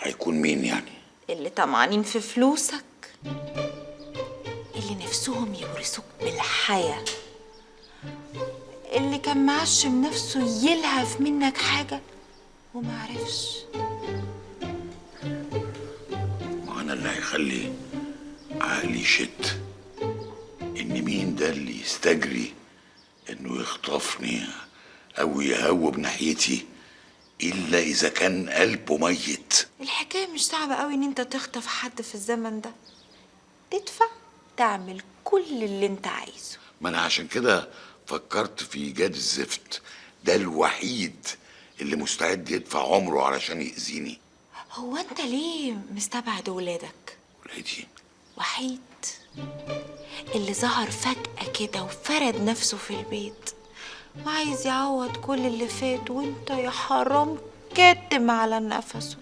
هيكون مين يعني؟ اللي طمعانين في فلوسك، اللي نفسهم يورثوك بالحياة، اللي كان معشم نفسه يلهف منك حاجة ومعرفش. ما انا اللي هيخلي عقلي يشت ان مين ده اللي يستجري انه يخطفني او يهوب ناحيتي الا اذا كان قلبه ميت. الحكاية مش صعبة قوي ان انت تخطف حد في الزمن ده، تدفع تعمل كل اللي انت عايزه. ما انا عشان كده فكرت في ايجاد الزفت ده الوحيد اللي مستعد يدفع عمره علشان يأذيني. هو انت ليه مستبعد ولادك؟ ولادي؟ وحيد اللي ظهر فجأة كده وفرد نفسه في البيت وعايز يعوض كل اللي فات، وانت يا حرام كاتم على نفسه.